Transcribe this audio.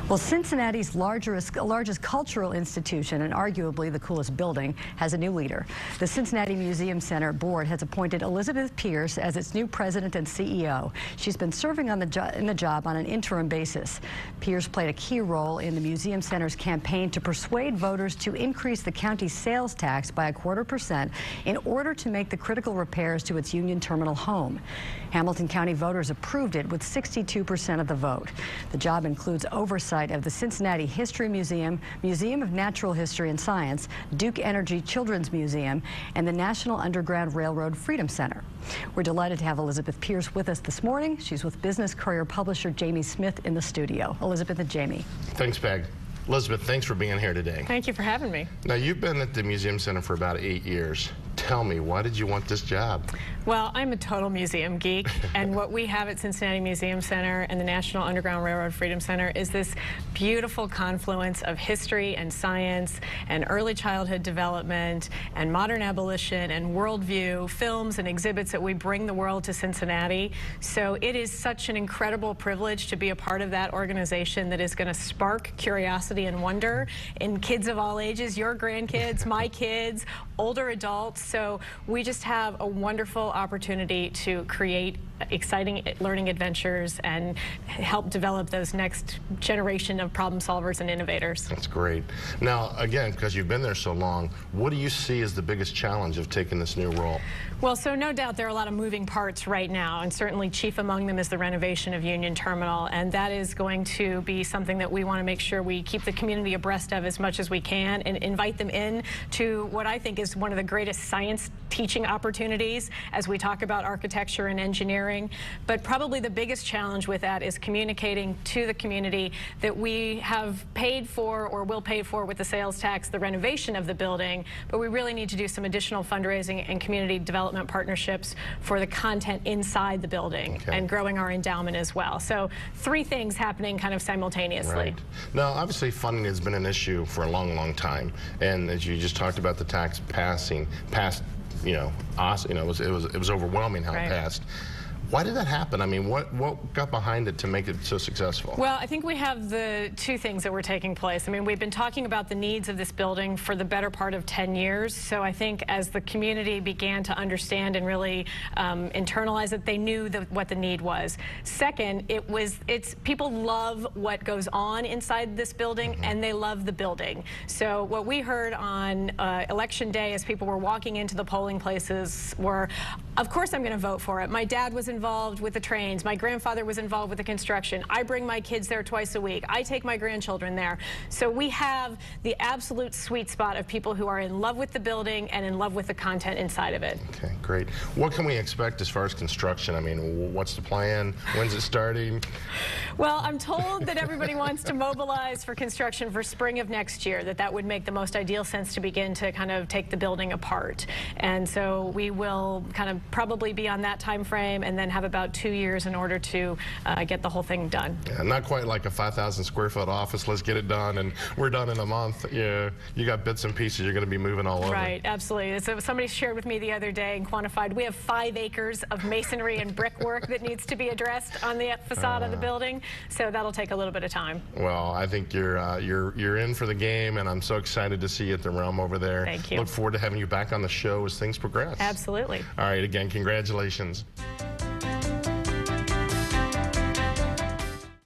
Well, Cincinnati's largest cultural institution and arguably the coolest building has a new leader. The Cincinnati Museum Center board has appointed Elizabeth Pierce as its new president and CEO. She's been serving in the job on an interim basis. Pierce played a key role in the Museum Center's campaign to persuade voters to increase the county's sales tax by 0.25% in order to make the critical repairs to its Union Terminal home. Hamilton County voters approved it with 62% of the vote. The job includes oversight of the Cincinnati History Museum, Museum of Natural History and Science, Duke Energy Children's Museum, and the National Underground Railroad Freedom Center. We're delighted to have Elizabeth Pierce with us this morning. She's with Business Courier publisher Jamie Smith in the studio. Elizabeth and Jamie. Thanks, Peg. Elizabeth, thanks for being here today. Thank you for having me. Now, you've been at the Museum Center for about 8 years. Tell me, why did you want this job? Well, I'm a total museum geek, and what we have at Cincinnati Museum Center and the National Underground Railroad Freedom Center is this beautiful confluence of history and science and early childhood development and modern abolition and worldview, films and exhibits that we bring the world to Cincinnati. So it is such an incredible privilege to be a part of that organization that is going to spark curiosity and wonder in kids of all ages, your grandkids, my kids, older adults. So we just have a wonderful opportunity to create exciting learning adventures and help develop those next generation of problem solvers and innovators. That's great. Now, again, because you've been there so long, what do you see as the biggest challenge of taking this new role? Well, so no doubt there are a lot of moving parts right now, and certainly chief among them is the renovation of Union Terminal, and that is going to be something that we want to make sure we keep the community abreast of as much as we can and invite them in to what I think is one of the greatest science teaching opportunities as we talk about architecture and engineering. But probably the biggest challenge with that is communicating to the community that we have paid for or will pay for with the sales tax the renovation of the building, but we really need to do some additional fundraising and community development partnerships for the content inside the building and growing our endowment as well. So three things happening kind of simultaneously. Right. Now, obviously funding has been an issue for a long, long time. And as you just talked about the tax passed, it was overwhelming how it passed. Why did that happen? I mean, what got behind it to make it so successful? Well, I think we have the two things that were taking place. I mean, we've been talking about the needs of this building for the better part of 10 years. So I think as the community began to understand and really internalize it, they knew what the need was. Second, people love what goes on inside this building, and they love the building. So what we heard on election day as people were walking into the polling places were, of course I'm going to vote for it. My dad was involved with the trains. My grandfather was involved with the construction. I bring my kids there twice a week. I take my grandchildren there. So we have the absolute sweet spot of people who are in love with the building and in love with the content inside of it. Okay, great. What can we expect as far as construction? I mean, what's the plan? When's it starting? Well, I'm told that everybody wants to mobilize for construction for spring of next year, that would make the most ideal sense to begin to kind of take the building apart. And so we will kind of probably be on that time frame and then have about 2 years in order to get the whole thing done. Yeah, not quite like a 5,000 square foot office. Let's get it done, and we're done in a month. Yeah, you got bits and pieces you're going to be moving all over. Right, absolutely. So somebody shared with me the other day and quantified we have 5 acres of masonry and brickwork that needs to be addressed on the facade of the building. So that'll take a little bit of time. Well, I think you're in for the game, and I'm so excited to see you at the Realm over there. Thank you. Look forward to having you back on the show as things progress. Absolutely. All right, again, congratulations.